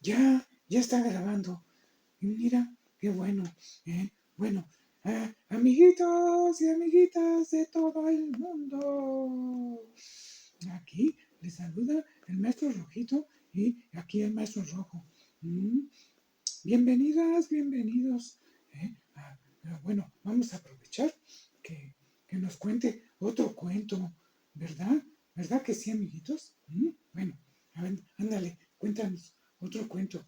Ya está grabando. Y mira, qué bueno. Bueno, amiguitos y amiguitas de todo el mundo. Aquí les saluda el maestro Rojito y aquí el maestro Rojo. Mm, Bienvenidas, bienvenidos. Bueno, vamos a aprovechar que, que nos cuente otro cuento, ¿verdad? ¿Verdad que sí, amiguitos? Bueno, a ver, ándale, cuéntanos otro cuento.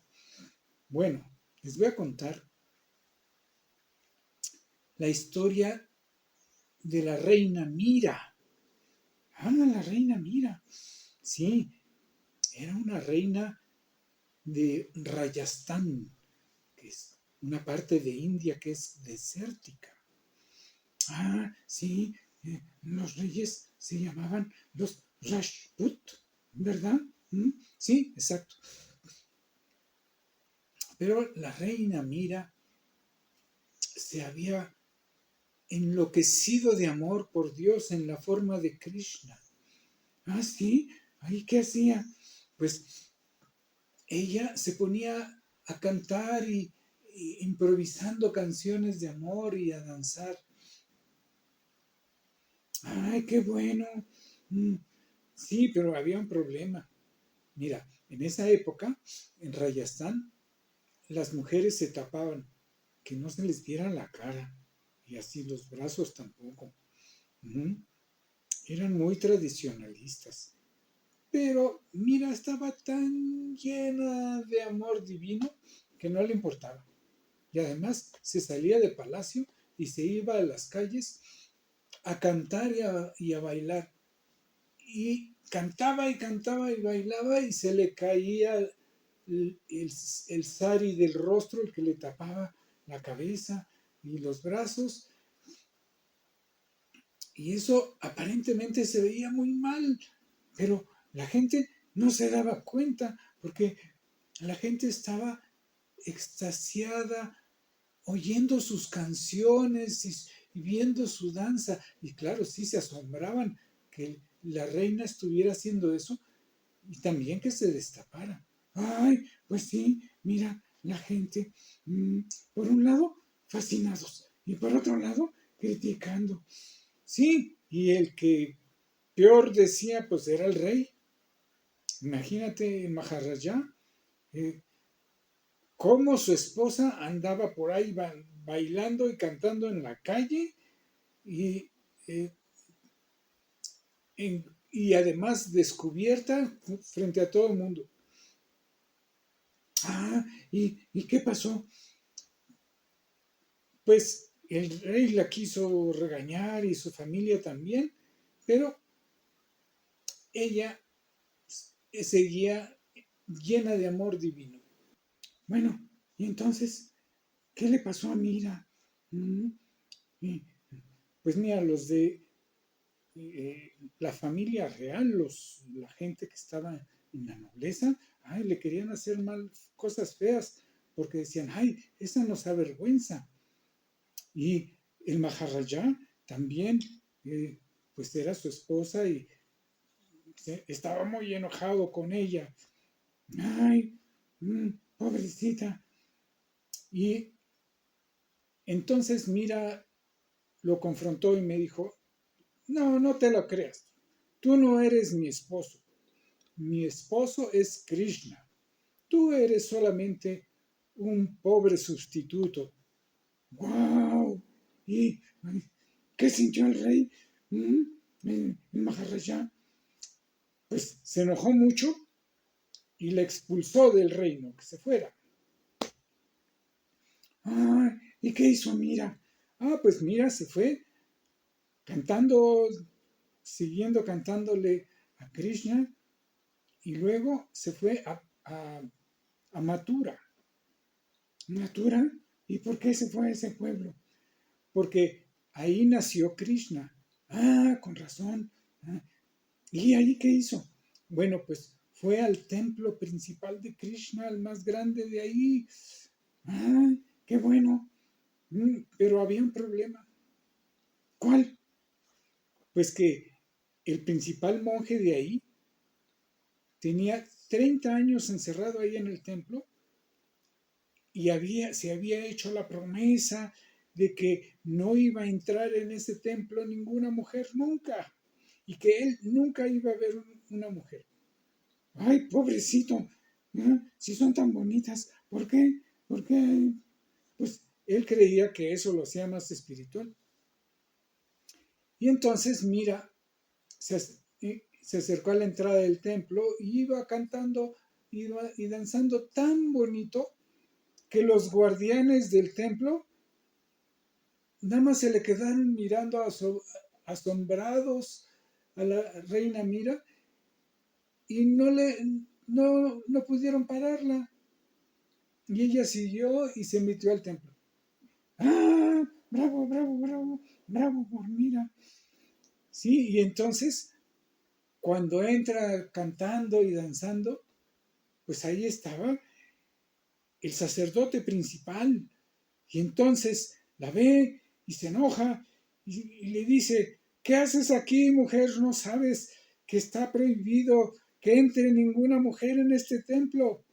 Bueno, les voy a contar la historia de la reina Mira. La reina Mira. Sí, era una reina de Rajasthan, que es una parte de India que es desértica. Sí, los reyes se llamaban los Rajput, ¿verdad? Sí, exacto. Pero la reina Mira se había enloquecido de amor por Dios en la forma de Krishna. Sí, ¿ahí qué hacía? Pues ella se ponía a cantar y improvisando canciones de amor y a danzar. ¡Ay, qué bueno! Sí, pero había un problema. Mira, en esa época, en Rajasthan, las mujeres se tapaban, que no se les viera la cara, y así los brazos tampoco. Uh-huh. Eran muy tradicionalistas. Pero Mira estaba tan llena de amor divino que no le importaba. Y además se salía de palacio y se iba a las calles a cantar y a bailar. Y cantaba y cantaba y bailaba y se le caía el sari del rostro, el que le tapaba la cabeza y los brazos. Y eso aparentemente se veía muy mal, pero la gente no se daba cuenta porque la gente estaba extasiada oyendo sus canciones y viendo su danza. Y claro, sí se asombraban que la reina estuviera haciendo eso y también que se destapara. Ay, pues sí, mira, la gente, por un lado, fascinados y por otro lado, criticando. Sí, y el que peor decía, pues era el rey. Imagínate el Maharaja, eh, cómo su esposa andaba por ahí bailando y cantando en la calle y, eh, y además descubierta frente a todo el mundo. ¿Y qué pasó? Pues el rey la quiso regañar y su familia también, pero ella seguía llena de amor divino. Bueno, y entonces, ¿qué le pasó a Mira? Mm, Pues mira, los de la familia real, la gente que estaba en la nobleza, le querían hacer mal cosas feas, porque decían, esa nos avergüenza. Y el Maharaja también, pues era su esposa y estaba muy enojado con ella. Ay, pobrecita. Y entonces Mira lo confrontó y me dijo, no, no te lo creas. Tú no eres mi esposo. Mi esposo es Krishna. Tú eres solamente un pobre sustituto. ¡Wow! ¿Y qué sintió el rey? El Maharaja. Pues se enojó mucho y le expulsó del reino, que se fuera. ¿Y qué hizo Mira? Pues Mira se fue cantando, siguiendo cantándole a Krishna y luego se fue a Mathura. ¿Mathura? ¿Y por qué se fue a ese pueblo? Porque ahí nació Krishna. Con razón. ¿Y ahí qué hizo? Bueno, pues fue al templo principal de Krishna, el más grande de ahí. Qué bueno. Pero había un problema. ¿Cuál? Pues que el principal monje de ahí tenía 30 años encerrado ahí en el templo y se había hecho la promesa de que no iba a entrar en ese templo ninguna mujer nunca y que él nunca iba a ver una mujer. Ay, pobrecito, ¿eh? Si son tan bonitas, ¿por qué? ¿Por qué? Pues él creía que eso lo hacía más espiritual. Y entonces, mira, se acercó a la entrada del templo y iba cantando y danzando tan bonito que los guardianes del templo nada más se le quedaron mirando asombrados a la reina Mira y no pudieron pararla. Y ella siguió y se metió al templo. ¡Ah! ¡Bravo, bravo, bravo! ¡Bravo por Mira! Sí, y entonces, cuando entra cantando y danzando, pues ahí estaba el sacerdote principal. Y entonces la ve y se enoja y le dice, ¿qué haces aquí, mujer? ¿No sabes que está prohibido que entre ninguna mujer en este templo?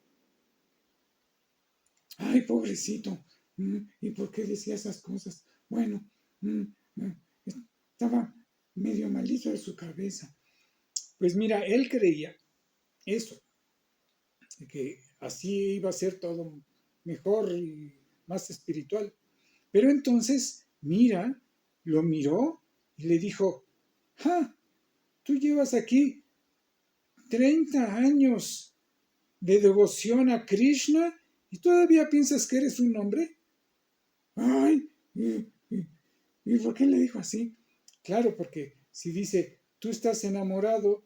Ay, pobrecito. ¿Y por qué decía esas cosas? Bueno, estaba medio malito de su cabeza. Pues mira, él creía eso, que así iba a ser todo mejor y más espiritual. Pero entonces, Mira, lo miró y le dijo, ¡ja! Tú llevas aquí 30 años de devoción a Krishna y todavía piensas que eres un hombre. ¡Ay! ¿Y por qué le dijo así? Claro, porque si dice, tú estás enamorado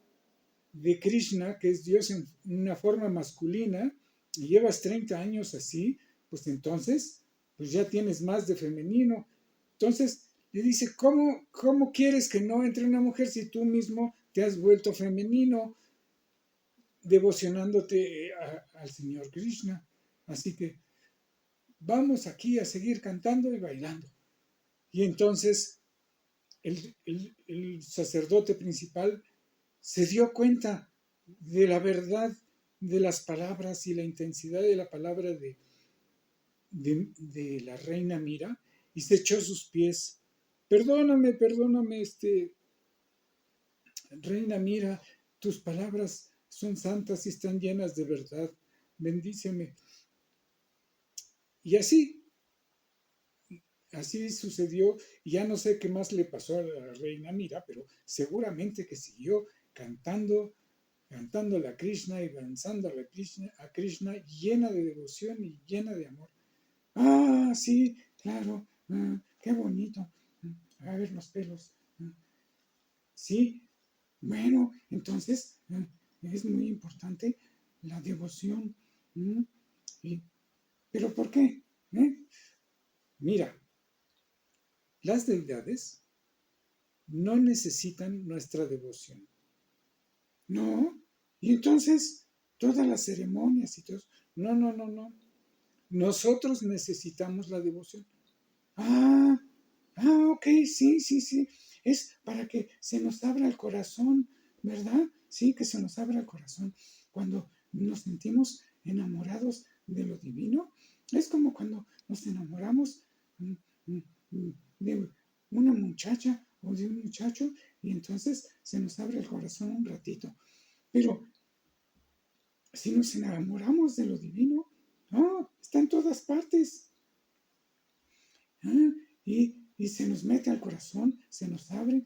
de Krishna, que es Dios en una forma masculina, y llevas 30 años así, pues entonces, pues ya tienes más de femenino. Entonces le dice, ¿cómo quieres que no entre una mujer si tú mismo te has vuelto femenino devocionándote al Señor Krishna? Así que vamos aquí a seguir cantando y bailando. Y entonces el sacerdote principal se dio cuenta de la verdad de las palabras y la intensidad de la palabra de la reina Mira y se echó a sus pies. Perdóname, reina Mira, tus palabras son santas y están llenas de verdad. Bendíceme. Y así sucedió. Y ya no sé qué más le pasó a la reina Mira, pero seguramente que siguió cantándole a Krishna y danzando a Krishna llena de devoción y llena de amor. Ah, sí, claro, qué bonito. A ver los pelos. Sí, bueno, entonces es muy importante la devoción. Y, ¿pero por qué? Mira, las deidades no necesitan nuestra devoción. No, y entonces todas las ceremonias y todo eso. No. Nosotros necesitamos la devoción. Ah, ok, sí. Es para que se nos abra el corazón, ¿verdad? Sí, que se nos abra el corazón. Cuando nos sentimos enamorados de lo divino, es como cuando nos enamoramos de una muchacha o de un muchacho y entonces se nos abre el corazón un ratito. Pero si nos enamoramos de lo divino, está en todas partes. Y se nos mete al corazón, se nos abre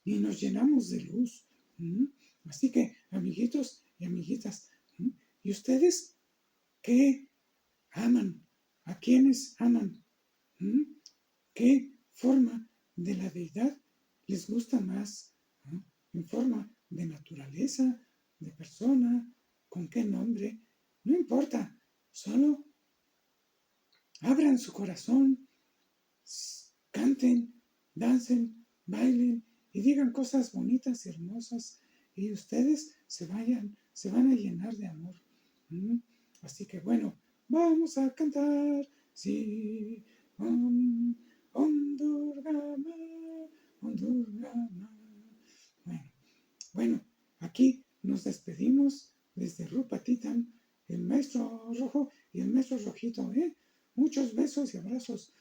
y nos llenamos de luz. Así que, amiguitos y amiguitas, ¿y ustedes qué aman? ¿A quiénes aman? ¿Qué forma de la deidad les gusta más? ¿En forma de naturaleza, de persona? ¿Con qué nombre? No importa, solo abran su corazón, canten, dancen, bailen y digan cosas bonitas y hermosas y ustedes se van a llenar de amor. Así que bueno, vamos a cantar. Sí, Durgama, Durgama. Bueno, aquí nos despedimos desde Rupatitan, el maestro rojo y el maestro rojito, ¿eh? Muchos besos y abrazos.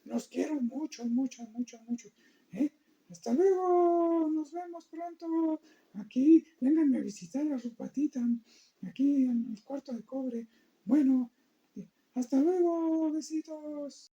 Los quiero mucho, mucho, mucho, mucho. ¿Eh? Hasta luego, nos vemos pronto. Aquí, vénganme a visitar a Rupatitan, aquí en el cuarto de cobre. Bueno, hasta luego, besitos.